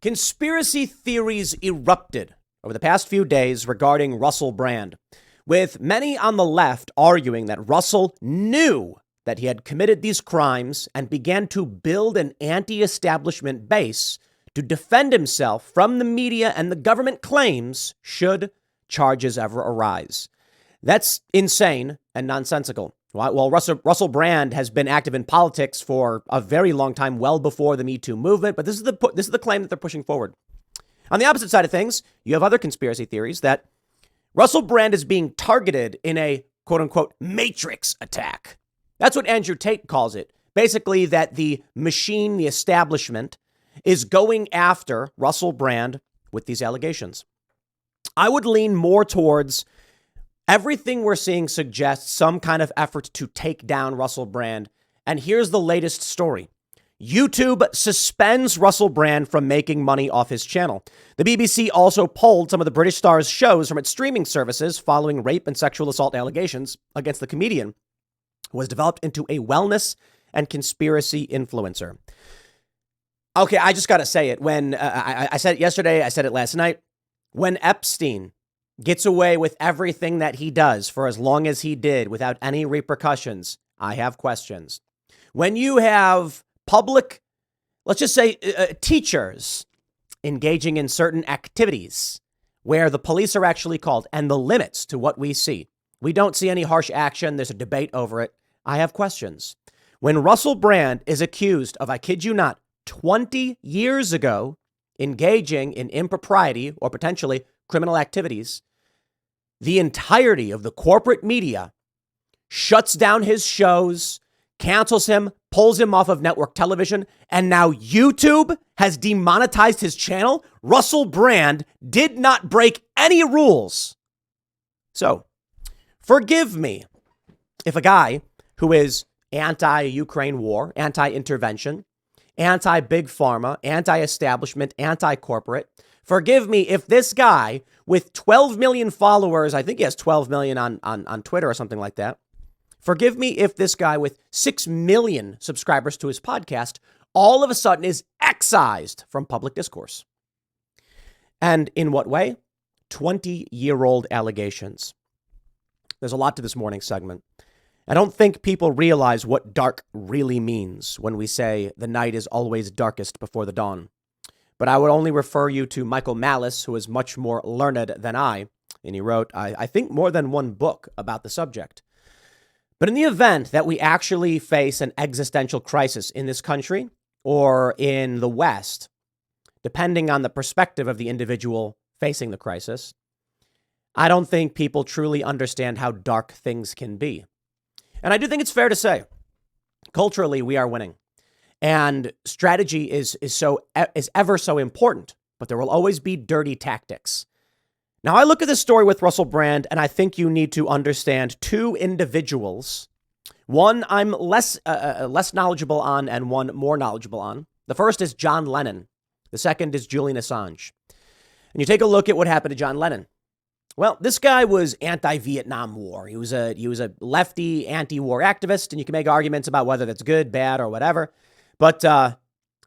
Conspiracy theories erupted over the past few days regarding Russell Brand, with many on the left arguing that Russell knew that he had committed these crimes and began to build an anti-establishment base to defend himself from the media and the government claims should charges ever arise. That's insane and nonsensical. Well, Russell Brand has been active in politics for a very long time, well before the Me Too movement. But this is the claim that they're pushing forward. On the opposite side of things, you have other conspiracy theories that Russell Brand is being targeted in a quote unquote matrix attack. That's what Andrew Tate calls it. Basically, that the machine, the establishment, is going after Russell Brand with these allegations. I would lean more towards everything we're seeing suggests some kind of effort to take down Russell Brand. And here's the latest story. YouTube suspends Russell Brand from making money off his channel. The BBC also pulled some of the British star's shows from its streaming services following rape and sexual assault allegations against the comedian, who was developed into a wellness and conspiracy influencer. Okay, I just got to say it. When I said it yesterday, I said it last night. When Epstein gets away with everything that he does for as long as he did without any repercussions, I have questions. When you have public, let's just say teachers engaging in certain activities where the police are actually called and the limits to what we see, we don't see any harsh action. There's a debate over it. I have questions. When Russell Brand is accused of, I kid you not, 20 years ago, engaging in impropriety or potentially criminal activities, the entirety of the corporate media shuts down his shows, cancels him, pulls him off of network television, and now YouTube has demonetized his channel. Russell Brand did not break any rules. So, forgive me if a guy who is anti-Ukraine war, anti-intervention, anti-big pharma, anti-establishment, anti-corporate. Forgive me if this guy with 12 million followers, I think he has 12 million on Twitter or something like that. Forgive me if this guy with 6 million subscribers to his podcast all of a sudden is excised from public discourse. And in what way? 20-year-old allegations. There's a lot to this morning's segment. I don't think people realize what dark really means when we say the night is always darkest before the dawn. But I would only refer you to Michael Malice, who is much more learned than I. And he wrote, I think, more than one book about the subject. But in the event that we actually face an existential crisis in this country or in the West, depending on the perspective of the individual facing the crisis, I don't think people truly understand how dark things can be. And I do think it's fair to say, culturally, we are winning. And strategy is ever so important, but there will always be dirty tactics. Now, I look at this story with Russell Brand, and I think you need to understand two individuals. One I'm less knowledgeable on, and one more knowledgeable on. The first is John Lennon. The second is Julian Assange. And you take a look at what happened to John Lennon. Well, this guy was anti-Vietnam War. He was a lefty anti-war activist, and you can make arguments about whether that's good, bad, or whatever. But at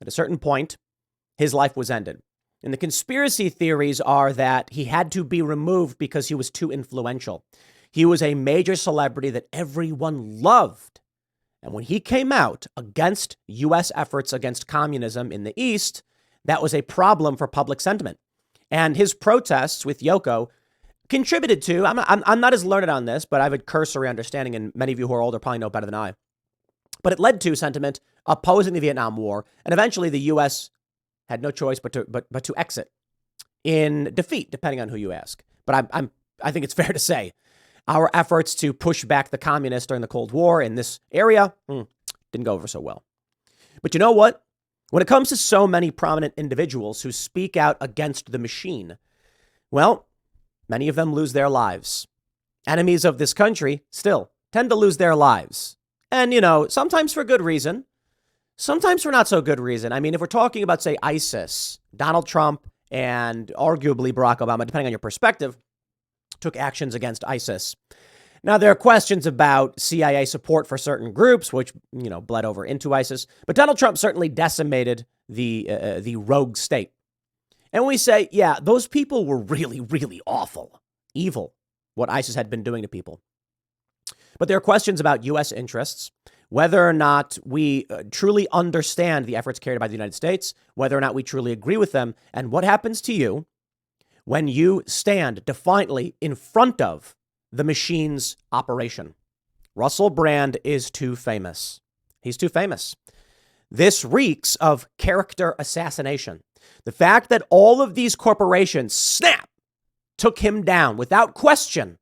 a certain point, his life was ended. And the conspiracy theories are that he had to be removed because he was too influential. He was a major celebrity that everyone loved. And when he came out against U.S. efforts against communism in the East, that was a problem for public sentiment. And his protests with Yoko contributed to, I'm not as learned on this, but I have a cursory understanding, and many of you who are older probably know better than I. But it led to sentiment opposing the Vietnam War, and eventually the U.S. had no choice but to exit in defeat, depending on who you ask. But I think it's fair to say our efforts to push back the communists during the Cold War in this area didn't go over so well. But you know what? When it comes to so many prominent individuals who speak out against the machine, well, many of them lose their lives. Enemies of this country still tend to lose their lives. And, sometimes for good reason, sometimes for not so good reason. I mean, if we're talking about, say, ISIS, Donald Trump and arguably Barack Obama, depending on your perspective, took actions against ISIS. Now, there are questions about CIA support for certain groups, which, bled over into ISIS. But Donald Trump certainly decimated the rogue state. And we say, yeah, those people were really, really awful, evil, what ISIS had been doing to people. But there are questions about U.S. interests, whether or not we truly understand the efforts carried by the United States, whether or not we truly agree with them, and what happens to you when you stand defiantly in front of the machine's operation. Russell Brand is too famous. He's too famous. This reeks of character assassination. The fact that all of these corporations, snap, took him down without question.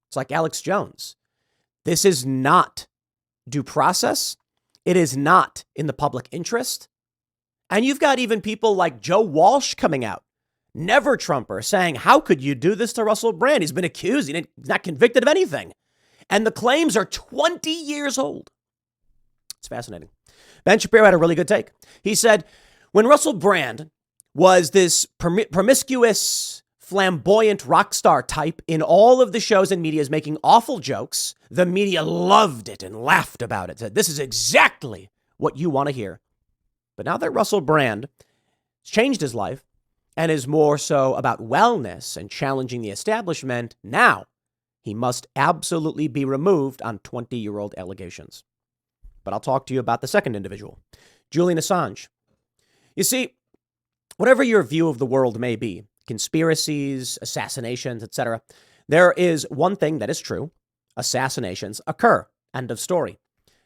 It's like Alex Jones. This is not due process. It is not in the public interest. And you've got even people like Joe Walsh coming out, never Trumper, saying, how could you do this to Russell Brand? He's been accused. He's not convicted of anything. And the claims are 20 years old. It's fascinating. Ben Shapiro had a really good take. He said, when Russell Brand was this promiscuous, flamboyant rock star type in all of the shows and media is making awful jokes, the media loved it and laughed about it. Said, this is exactly what you want to hear. But now that Russell Brand changed his life and is more so about wellness and challenging the establishment, now he must absolutely be removed on 20-year-old allegations. But I'll talk to you about the second individual, Julian Assange. You see, whatever your view of the world may be, conspiracies, assassinations, etc., there is one thing that is true. Assassinations occur. End of story.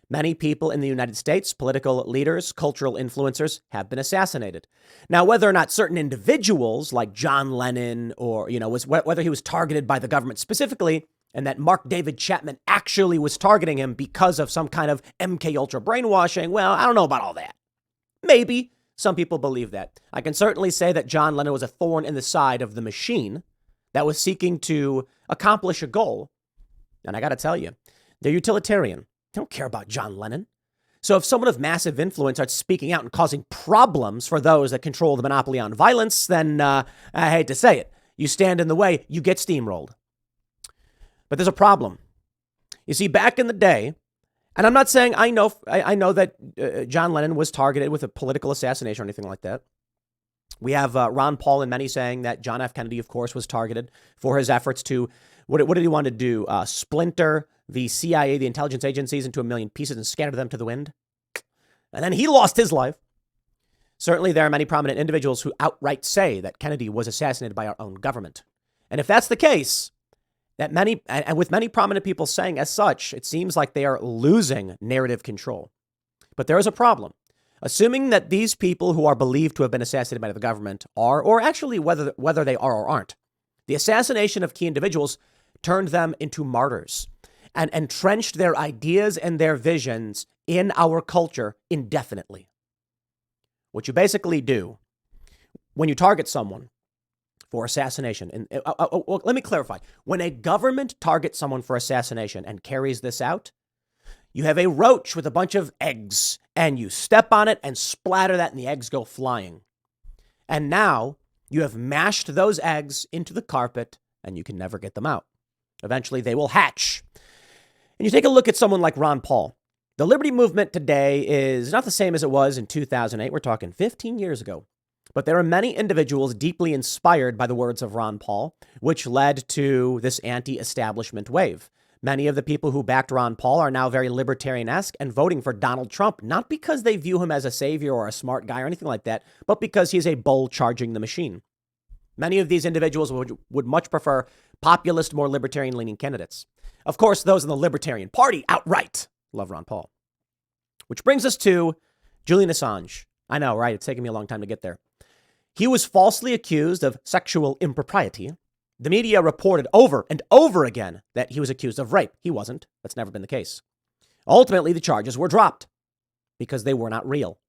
Many people in the United States, political leaders, cultural influencers, have been assassinated. Now, whether or not certain individuals like John Lennon or, whether he was targeted by the government specifically, and that Mark David Chapman actually was targeting him because of some kind of MK Ultra brainwashing, well, I don't know about all that. Maybe some people believe that. I can certainly say that John Lennon was a thorn in the side of the machine that was seeking to accomplish a goal. And I got to tell you, they're utilitarian. They don't care about John Lennon. So if someone of massive influence starts speaking out and causing problems for those that control the monopoly on violence, then I hate to say it, you stand in the way, you get steamrolled. But there's a problem. You see, back in the day, and I'm not saying I know that John Lennon was targeted with a political assassination or anything like that. We have Ron Paul and many saying that John F. Kennedy, of course, was targeted for his efforts to, what did he want to do? Splinter the CIA, the intelligence agencies, into a million pieces and scatter them to the wind. And then he lost his life. Certainly, there are many prominent individuals who outright say that Kennedy was assassinated by our own government. And if that's the case, with many prominent people saying as such, it seems like they are losing narrative control. But there is a problem. Assuming that these people who are believed to have been assassinated by the government are, or actually whether they are or aren't, the assassination of key individuals turned them into martyrs and entrenched their ideas and their visions in our culture indefinitely. What you basically do when you target someone for assassination, and let me clarify. When a government targets someone for assassination and carries this out, you have a roach with a bunch of eggs and you step on it and splatter that and the eggs go flying. And now you have mashed those eggs into the carpet and you can never get them out. Eventually they will hatch. And you take a look at someone like Ron Paul. The liberty movement today is not the same as it was in 2008. We're talking 15 years ago. But there are many individuals deeply inspired by the words of Ron Paul, which led to this anti-establishment wave. Many of the people who backed Ron Paul are now very libertarian-esque and voting for Donald Trump, not because they view him as a savior or a smart guy or anything like that, but because he's a bull charging the machine. Many of these individuals would much prefer populist, more libertarian-leaning candidates. Of course, those in the Libertarian Party outright love Ron Paul. Which brings us to Julian Assange. I know, right? It's taken me a long time to get there. He was falsely accused of sexual impropriety. The media reported over and over again that he was accused of rape. He wasn't. That's never been the case. Ultimately, the charges were dropped because they were not real.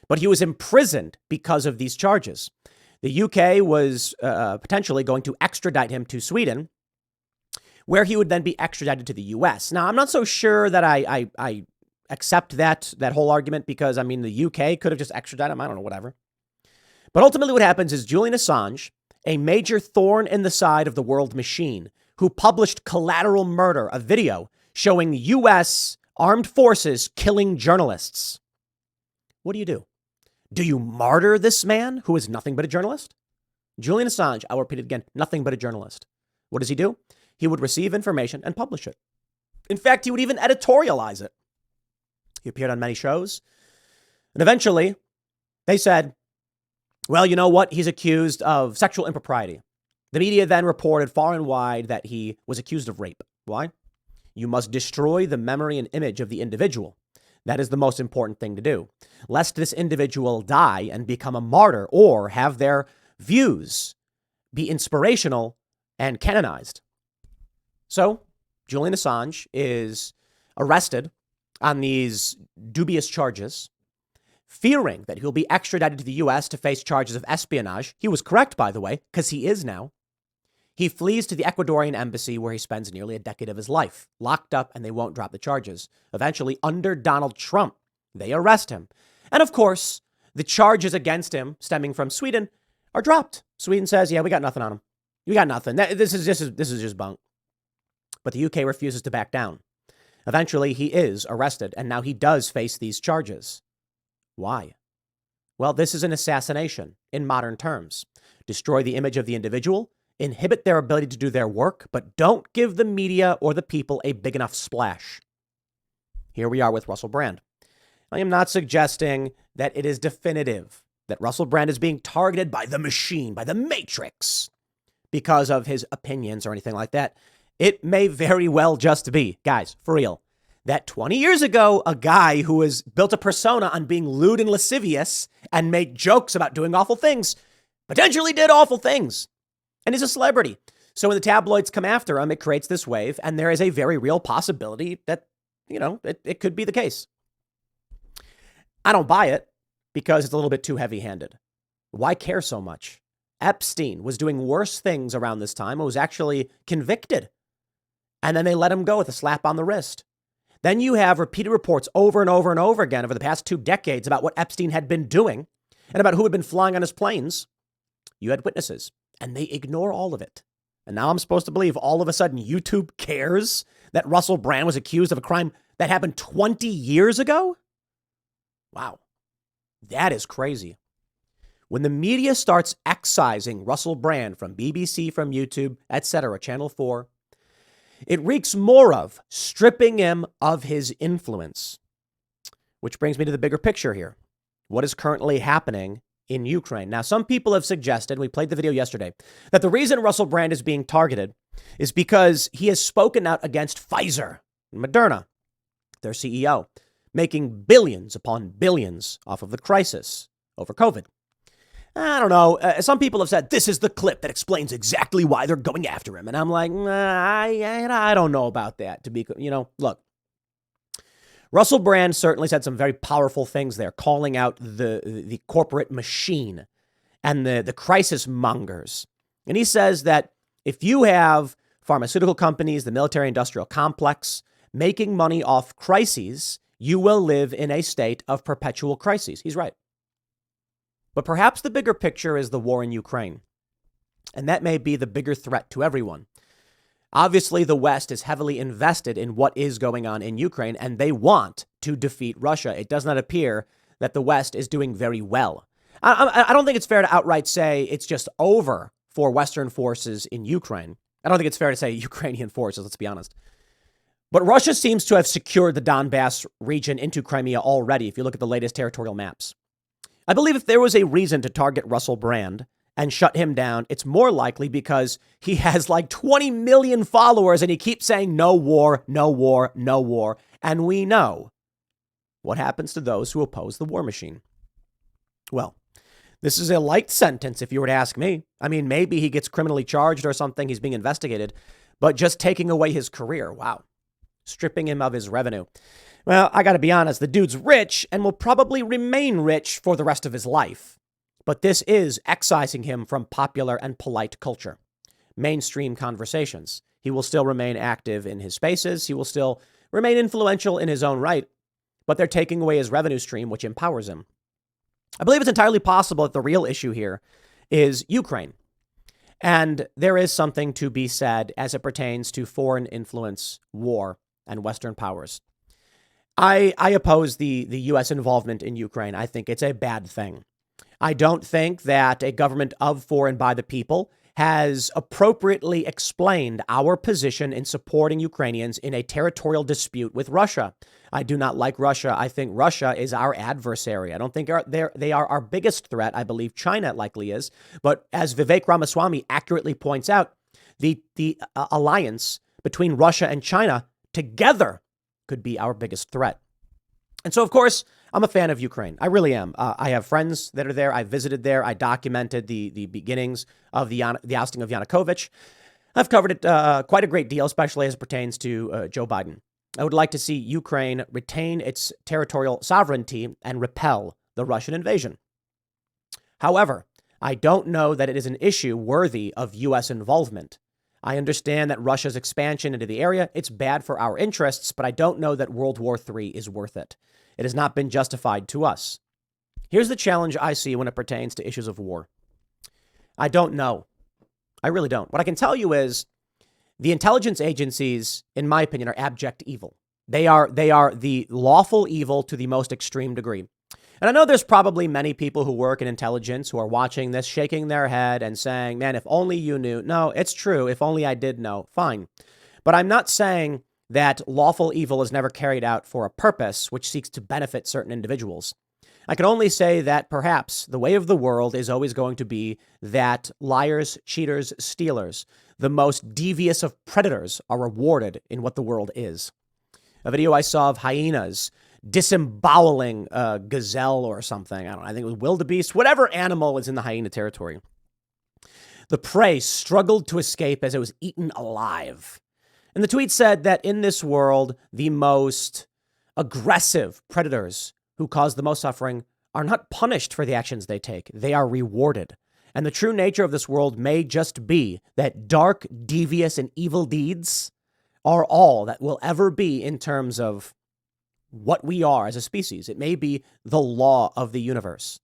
But he was imprisoned because of these charges. The UK was potentially going to extradite him to Sweden, where he would then be extradited to the US. Now, I'm not so sure that I accept that whole argument because, I mean, the UK could have just extradited him. I don't know, whatever. But ultimately what happens is Julian Assange, a major thorn in the side of the world machine, who published Collateral Murder, a video showing U.S. armed forces killing journalists. What do you do? Do you martyr this man who is nothing but a journalist? Julian Assange, I'll repeat it again, nothing but a journalist. What does he do? He would receive information and publish it. In fact, he would even editorialize it. He appeared on many shows. And eventually, they said, well, you know what? He's accused of sexual impropriety. The media then reported far and wide that he was accused of rape. Why? You must destroy the memory and image of the individual. That is the most important thing to do, lest this individual die and become a martyr or have their views be inspirational and canonized. So Julian Assange is arrested on these dubious charges, fearing that he'll be extradited to the U.S. to face charges of espionage. He was correct, by the way, because he is now. He flees to the Ecuadorian embassy where he spends nearly a decade of his life, locked up, and they won't drop the charges. Eventually, under Donald Trump, they arrest him. And of course, the charges against him stemming from Sweden are dropped. Sweden says, yeah, we got nothing on him. We got nothing. This is just bunk. But the UK refuses to back down. Eventually, he is arrested, and now he does face these charges. Why? Well, this is an assassination in modern terms. Destroy the image of the individual, inhibit their ability to do their work, but don't give the media or the people a big enough splash. Here we are with Russell Brand. I am not suggesting that it is definitive that Russell Brand is being targeted by the machine, by the Matrix, because of his opinions or anything like that. It may very well just be, guys, for real, that 20 years ago, a guy who has built a persona on being lewd and lascivious and made jokes about doing awful things potentially did awful things. And he's a celebrity. So when the tabloids come after him, it creates this wave. And there is a very real possibility that, it could be the case. I don't buy it because it's a little bit too heavy-handed. Why care so much? Epstein was doing worse things around this time and was actually convicted. And then they let him go with a slap on the wrist. Then you have repeated reports over and over and over again over the past 2 decades about what Epstein had been doing and about who had been flying on his planes. You had witnesses. And they ignore all of it. And now I'm supposed to believe all of a sudden YouTube cares that Russell Brand was accused of a crime that happened 20 years ago? Wow. That is crazy. When the media starts excising Russell Brand from BBC, from YouTube, etc., Channel 4, it reeks more of stripping him of his influence. Which brings me to the bigger picture here. What is currently happening in Ukraine? Now, some people have suggested, we played the video yesterday, that the reason Russell Brand is being targeted is because he has spoken out against Pfizer and Moderna, their CEO, making billions upon billions off of the crisis over COVID. I don't know. Some people have said this is the clip that explains exactly why they're going after him. And I'm like, I don't know about that. Look, Russell Brand certainly said some very powerful things there, calling out the corporate machine and the crisis mongers. And he says that if you have pharmaceutical companies, the military industrial complex, making money off crises, you will live in a state of perpetual crises. He's right. But perhaps the bigger picture is the war in Ukraine. And that may be the bigger threat to everyone. Obviously, the West is heavily invested in what is going on in Ukraine, and they want to defeat Russia. It does not appear that the West is doing very well. I don't think it's fair to outright say it's just over for Western forces in Ukraine. I don't think it's fair to say Ukrainian forces, let's be honest. But Russia seems to have secured the Donbass region into Crimea already, if you look at the latest territorial maps. I believe if there was a reason to target Russell Brand and shut him down, it's more likely because he has like 20 million followers and he keeps saying no war, no war, no war. And we know what happens to those who oppose the war machine. Well, this is a light sentence if you were to ask me. I mean, maybe he gets criminally charged or something. He's being investigated, but just taking away his career. Wow. Stripping him of his revenue. Well, I got to be honest, the dude's rich and will probably remain rich for the rest of his life. But this is excising him from popular and polite culture, mainstream conversations. He will still remain active in his spaces. He will still remain influential in his own right, but they're taking away his revenue stream, which empowers him. I believe it's entirely possible that the real issue here is Ukraine. And there is something to be said as it pertains to foreign influence, war, and Western powers. I oppose the U.S. involvement in Ukraine. I think it's a bad thing. I don't think that a government of, for, and by the people has appropriately explained our position in supporting Ukrainians in a territorial dispute with Russia. I do not like Russia. I think Russia is our adversary. I don't think they are our biggest threat. I believe China likely is. But as Vivek Ramaswamy accurately points out, the alliance between Russia and China together could be our biggest threat. And so, of course, I'm a fan of Ukraine. I really am. I have friends that are there. I visited there. I documented the beginnings of the ousting of Yanukovych. I've covered it quite a great deal, especially as it pertains to Joe Biden. I would like to see Ukraine retain its territorial sovereignty and repel the Russian invasion. However, I don't know that it is an issue worthy of U.S. involvement. I understand that Russia's expansion into the area, it's bad for our interests, but I don't know that World War III is worth it. It has not been justified to us. Here's the challenge I see when it pertains to issues of war. I don't know. I really don't. What I can tell you is the intelligence agencies, in my opinion, are abject evil. They are the lawful evil to the most extreme degree. And I know there's probably many people who work in intelligence who are watching this, shaking their head and saying, man, if only you knew. No, it's true. If only I did know. Fine. But I'm not saying that lawful evil is never carried out for a purpose which seeks to benefit certain individuals. I can only say that perhaps the way of the world is always going to be that liars, cheaters, stealers, the most devious of predators are rewarded in what the world is. A video I saw of hyenas disemboweling a gazelle or something. I think it was wildebeest, whatever animal is in the hyena territory. The prey struggled to escape as it was eaten alive. And the tweet said that in this world, the most aggressive predators who cause the most suffering are not punished for the actions they take. They are rewarded. And the true nature of this world may just be that dark, devious, and evil deeds are all that will ever be in terms of what we are as a species. It may be the law of the universe.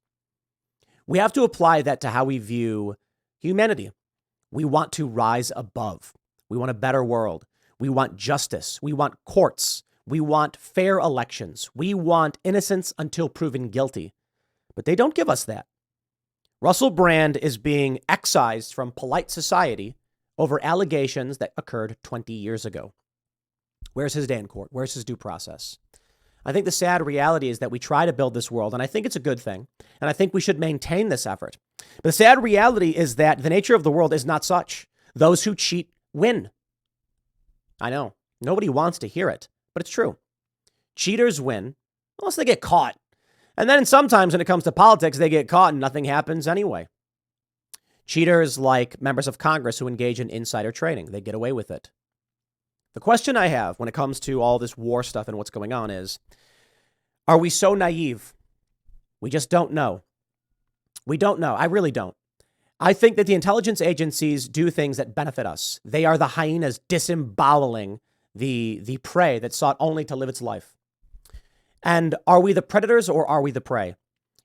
We have to apply that to how we view humanity. We want to rise above. We want a better world. We want justice. We want courts. We want fair elections. We want innocence until proven guilty. But they don't give us that. Russell Brand is being excised from polite society over allegations that occurred 20 years ago. Where's his day in court? Where's his due process? I think the sad reality is that we try to build this world, and I think it's a good thing, and I think we should maintain this effort. But the sad reality is that the nature of the world is not such. Those who cheat win. I know. Nobody wants to hear it, but it's true. Cheaters win unless they get caught. And then sometimes when it comes to politics, they get caught and nothing happens anyway. Cheaters like members of Congress who engage in insider trading, they get away with it. The question I have when it comes to all this war stuff and what's going on is, are we so naive? We just don't know. We don't know. I really don't. I think that the intelligence agencies do things that benefit us. They are the hyenas disemboweling the prey that sought only to live its life. And are we the predators or are we the prey?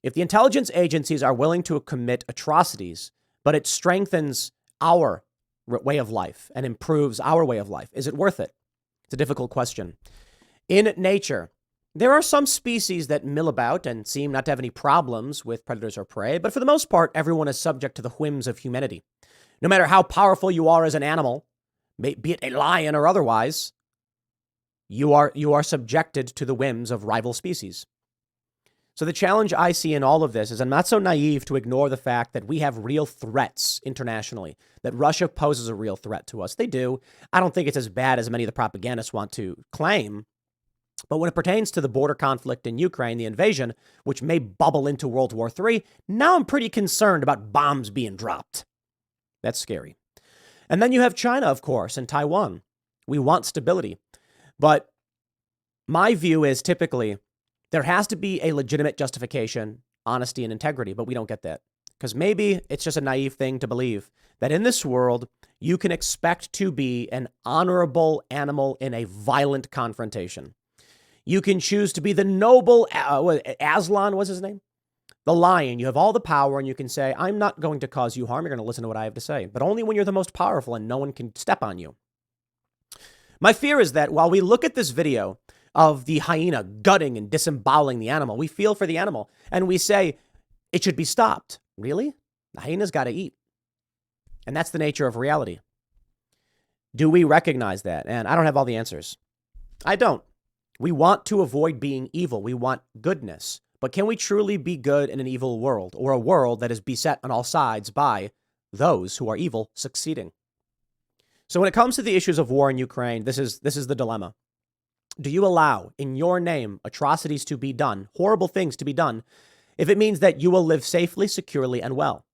If the intelligence agencies are willing to commit atrocities, but it strengthens our way of life and improves our way of life, is it worth it? It's a difficult question. In nature, there are some species that mill about and seem not to have any problems with predators or prey, but for the most part, everyone is subject to the whims of humanity. No matter how powerful you are as an animal, be it a lion or otherwise, you are subjected to the whims of rival species. So the challenge I see in all of this is I'm not so naive to ignore the fact that we have real threats internationally, that Russia poses a real threat to us. They do. I don't think it's as bad as many of the propagandists want to claim. But when it pertains to the border conflict in Ukraine, the invasion, which may bubble into World War III, now I'm pretty concerned about bombs being dropped. That's scary. And then you have China, of course, and Taiwan. We want stability. But my view is typically there has to be a legitimate justification, honesty, and integrity, but we don't get that. Because maybe it's just a naive thing to believe that in this world, you can expect to be an honorable animal in a violent confrontation. You can choose to be the noble, Aslan was his name? The lion. You have all the power and you can say, I'm not going to cause you harm. You're going to listen to what I have to say. But only when you're the most powerful and no one can step on you. My fear is that while we look at this video of the hyena gutting and disemboweling the animal. We feel for the animal and we say it should be stopped. Really? The hyena's got to eat. And that's the nature of reality. Do we recognize that? And I don't have all the answers. I don't. We want to avoid being evil. We want goodness. But can we truly be good in an evil world, or a world that is beset on all sides by those who are evil succeeding? So when it comes to the issues of war in Ukraine, this is the dilemma. Do you allow, in your name, atrocities to be done, horrible things to be done, if it means that you will live safely, securely, and well?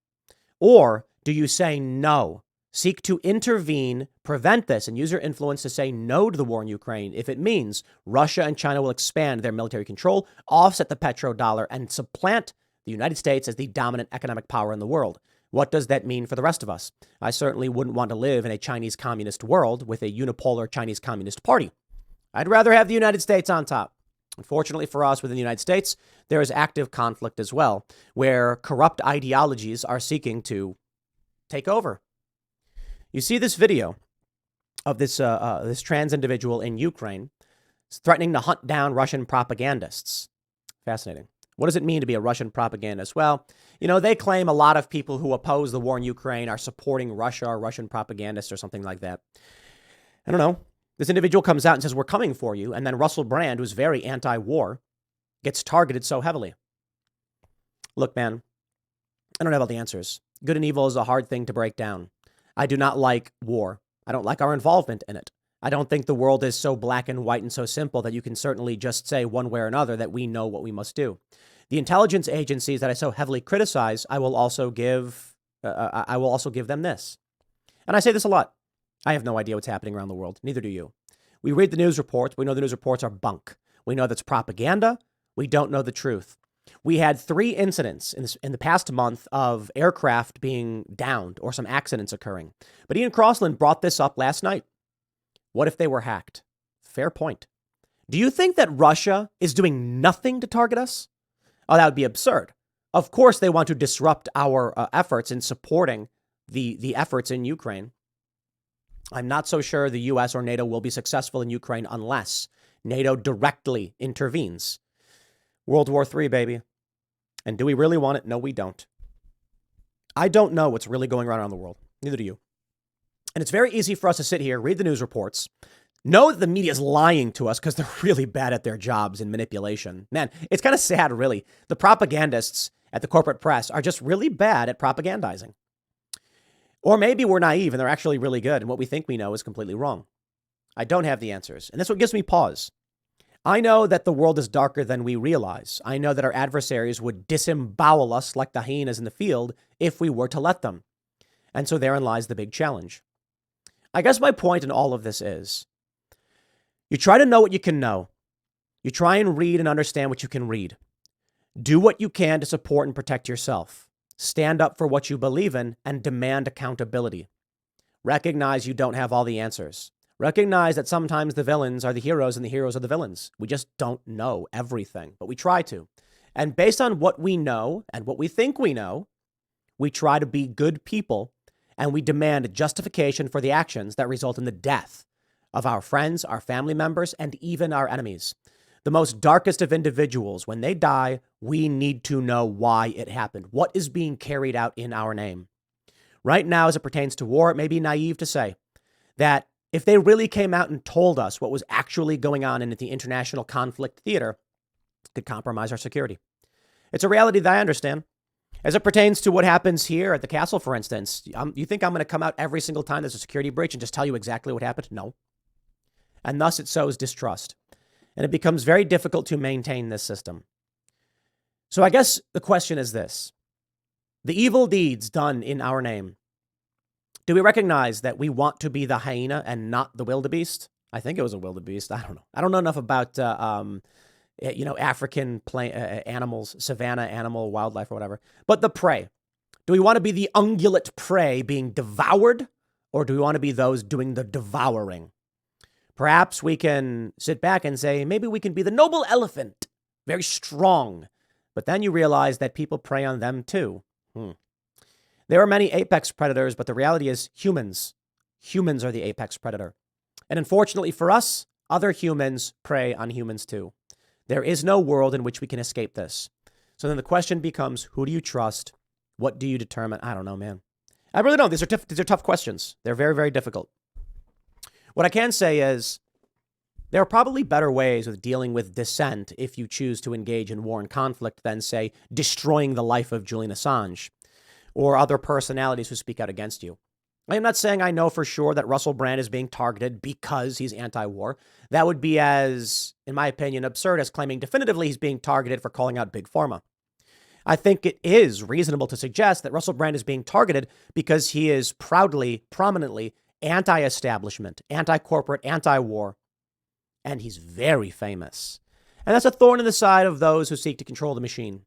Or do you say no, seek to intervene, prevent this, and use your influence to say no to the war in Ukraine if it means Russia and China will expand their military control, offset the petrodollar, and supplant the United States as the dominant economic power in the world? What does that mean for the rest of us? I certainly wouldn't want to live in a Chinese communist world with a unipolar Chinese Communist Party. I'd rather have the United States on top. Unfortunately for us within the United States, there is active conflict as well, where corrupt ideologies are seeking to take over. You see this video of this trans individual in Ukraine threatening to hunt down Russian propagandists. Fascinating. What does it mean to be a Russian propagandist? Well, they claim a lot of people who oppose the war in Ukraine are supporting Russia or Russian propagandists or something like that. I don't know. This individual comes out and says, we're coming for you. And then Russell Brand, who's very anti-war, gets targeted so heavily. Look, man, I don't have all the answers. Good and evil is a hard thing to break down. I do not like war. I don't like our involvement in it. I don't think the world is so black and white and so simple that you can certainly just say one way or another that we know what we must do. The intelligence agencies that I so heavily criticize, I will also give them this. And I say this a lot. I have no idea what's happening around the world. Neither do you. We read the news reports. We know the news reports are bunk. We know that's propaganda. We don't know the truth. We had 3 incidents in the past month of aircraft being downed or some accidents occurring. But Ian Crossland brought this up last night. What if they were hacked? Fair point. Do you think that Russia is doing nothing to target us? Oh, that would be absurd. Of course, they want to disrupt our efforts in supporting the efforts in Ukraine. I'm not so sure the U.S. or NATO will be successful in Ukraine unless NATO directly intervenes. World War III, baby. And do we really want it? No, we don't. I don't know what's really going on around the world. Neither do you. And it's very easy for us to sit here, read the news reports, know that the media is lying to us because they're really bad at their jobs in manipulation. Man, it's kind of sad, really. The propagandists at the corporate press are just really bad at propagandizing. Or maybe we're naive and they're actually really good and what we think we know is completely wrong. I don't have the answers. And that's what gives me pause. I know that the world is darker than we realize. I know that our adversaries would disembowel us like the hyenas in the field if we were to let them. And so therein lies the big challenge. I guess my point in all of this is you try to know what you can know. You try and read and understand what you can read. Do what you can to support and protect yourself. Stand up for what you believe in and demand accountability. Recognize you don't have all the answers. Recognize that sometimes the villains are the heroes and the heroes are the villains. We just don't know everything, but we try to. And based on what we know and what we think we know, we try to be good people and we demand justification for the actions that result in the death of our friends, our family members, and even our enemies. The most darkest of individuals, when they die, we need to know why it happened. What is being carried out in our name? Right now, as it pertains to war, it may be naive to say that if they really came out and told us what was actually going on in the international conflict theater, it could compromise our security. It's a reality that I understand. As it pertains to what happens here at the castle, for instance, you think I'm going to come out every single time there's a security breach and just tell you exactly what happened? No. And thus it sows distrust. And it becomes very difficult to maintain this system. So I guess the question is this. The evil deeds done in our name. Do we recognize that we want to be the hyena and not the wildebeest? I think it was a wildebeest. I don't know. I don't know enough about, African animals, savanna animal, wildlife or whatever. But the prey. Do we want to be the ungulate prey being devoured? Or do we want to be those doing the devouring? Perhaps we can sit back and say, maybe we can be the noble elephant, very strong. But then you realize that people prey on them too. There are many apex predators, but the reality is humans. Humans are the apex predator. And unfortunately for us Other humans prey on humans too. There is no world in which we can escape this. So then the question becomes, who do you trust? What do you determine? I don't know, man. I really don't. These are tough questions. They're very, very difficult. What I can say is there are probably better ways of dealing with dissent if you choose to engage in war and conflict than, say, destroying the life of Julian Assange or other personalities who speak out against you. I am not saying I know for sure that Russell Brand is being targeted because he's anti-war. That would be as, in my opinion, absurd as claiming definitively he's being targeted for calling out Big Pharma. I think it is reasonable to suggest that Russell Brand is being targeted because he is proudly, prominently anti-establishment, anti-corporate, anti-war, and he's very famous. And that's a thorn in the side of those who seek to control the machine.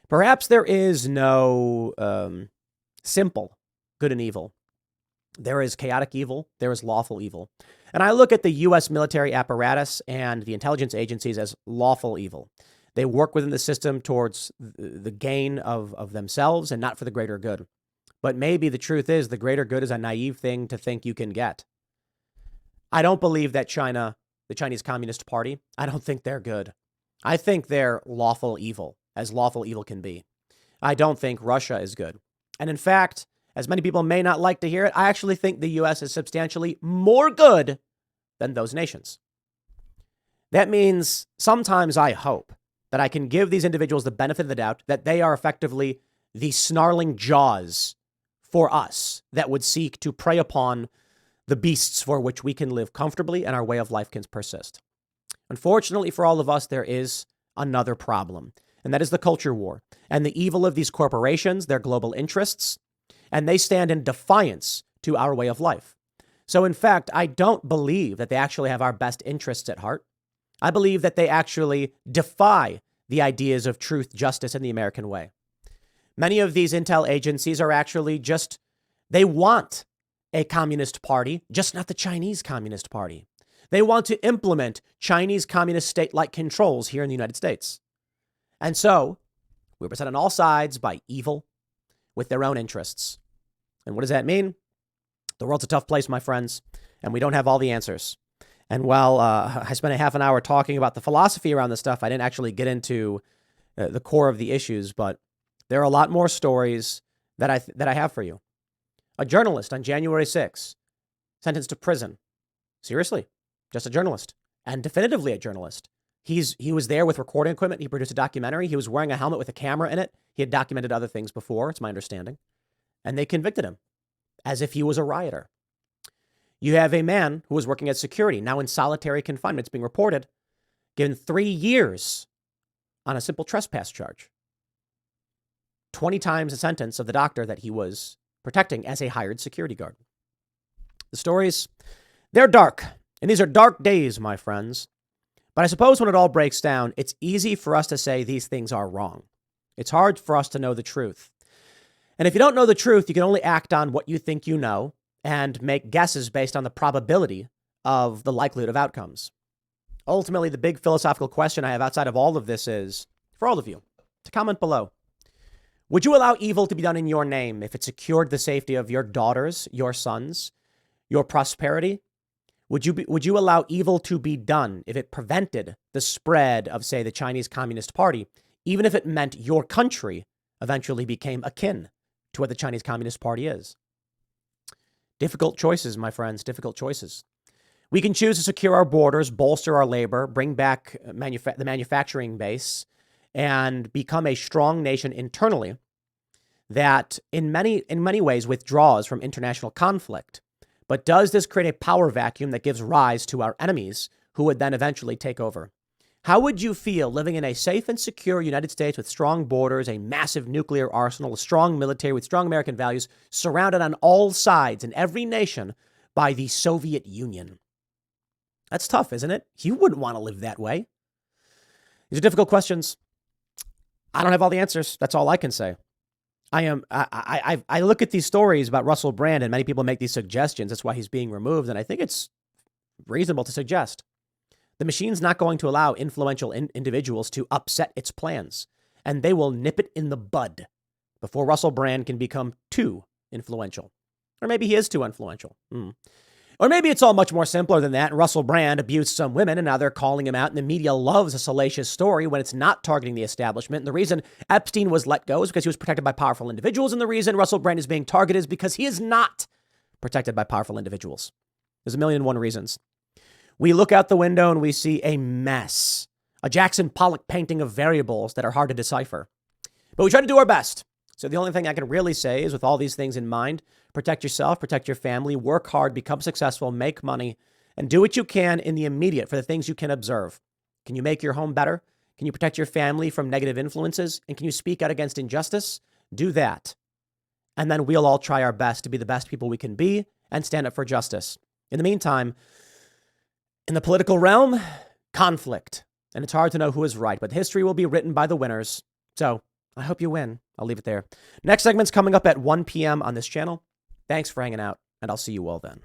Perhaps there is no simple good and evil. There is chaotic evil. There is lawful evil. And I look at the U.S. military apparatus and the intelligence agencies as lawful evil. They work within the system towards the gain of themselves and not for the greater good. But maybe the truth is the greater good is a naive thing to think you can get. I don't believe that China, the Chinese Communist Party, I don't think they're good. I think they're lawful evil, as lawful evil can be. I don't think Russia is good. And in fact, as many people may not like to hear it, I actually think the U.S. is substantially more good than those nations. That means sometimes I hope that I can give these individuals the benefit of the doubt that they are effectively the snarling jaws for us that would seek to prey upon the beasts for which we can live comfortably and our way of life can persist. Unfortunately for all of us, there is another problem, and that is the culture war and the evil of these corporations, their global interests, and they stand in defiance to our way of life. So in fact, I don't believe that they actually have our best interests at heart. I believe that they actually defy the ideas of truth, justice, and the American way. Many of these intel agencies are actually just, they want a communist party, just not the Chinese Communist Party. They want to implement Chinese communist state-like controls here in the United States. And so we're beset on all sides by evil with their own interests. And what does that mean? The world's a tough place, my friends, and we don't have all the answers. And while I spent a half an hour talking about the philosophy around this stuff, I didn't actually get into the core of the issues, but there are a lot more stories that I have for you. A journalist on January 6th, sentenced to prison. Seriously, just a journalist, and definitively a journalist. He was there with recording equipment. He produced a documentary. He was wearing a helmet with a camera in it. He had documented other things before, it's my understanding. And they convicted him as if he was a rioter. You have a man who was working as security, now in solitary confinement. It's being reported, given 3 years on a simple trespass charge. 20 times the sentence of the doctor that he was protecting as a hired security guard. The stories, they're dark. And these are dark days, my friends. But I suppose when it all breaks down, it's easy for us to say these things are wrong. It's hard for us to know the truth. And if you don't know the truth, you can only act on what you think you know and make guesses based on the probability of the likelihood of outcomes. Ultimately, the big philosophical question I have outside of all of this is, for all of you, to comment below. Would you allow evil to be done in your name if it secured the safety of your daughters, your sons, your prosperity? Would you allow evil to be done if it prevented the spread of, say, the Chinese Communist Party, even if it meant your country eventually became akin to what the Chinese Communist Party is? Difficult choices, my friends, difficult choices. We can choose to secure our borders, bolster our labor, bring back the manufacturing base, and become a strong nation internally that in many ways withdraws from international conflict. But does this create a power vacuum that gives rise to our enemies who would then eventually take over? How would you feel living in a safe and secure United States with strong borders, a massive nuclear arsenal, a strong military with strong American values, surrounded on all sides in every nation by the Soviet Union? That's tough, isn't it? You wouldn't want to live that way. These are difficult questions. I don't have all the answers. That's all I can say. I look at these stories about Russell Brand, and many people make these suggestions. That's why he's being removed. And I think it's reasonable to suggest the machine's not going to allow influential individuals to upset its plans, and they will nip it in the bud before Russell Brand can become too influential. Or maybe he is too influential. Or maybe it's all much more simpler than that. Russell Brand abused some women, and now they're calling him out, and the media loves a salacious story when it's not targeting the establishment. And the reason Epstein was let go is because he was protected by powerful individuals, and the reason Russell Brand is being targeted is because he is not protected by powerful individuals. There's a million and one reasons. We look out the window and we see a mess, a Jackson Pollock painting of variables that are hard to decipher. But we try to do our best. So the only thing I can really say is, with all these things in mind, protect yourself, protect your family, work hard, become successful, make money, and do what you can in the immediate for the things you can observe. Can you make your home better? Can you protect your family from negative influences? And can you speak out against injustice? Do that. And then we'll all try our best to be the best people we can be and stand up for justice. In the meantime, in the political realm, conflict. And it's hard to know who is right, but history will be written by the winners. So I hope you win. I'll leave it there. Next segment's coming up at 1 p.m. on this channel. Thanks for hanging out, and I'll see you all then.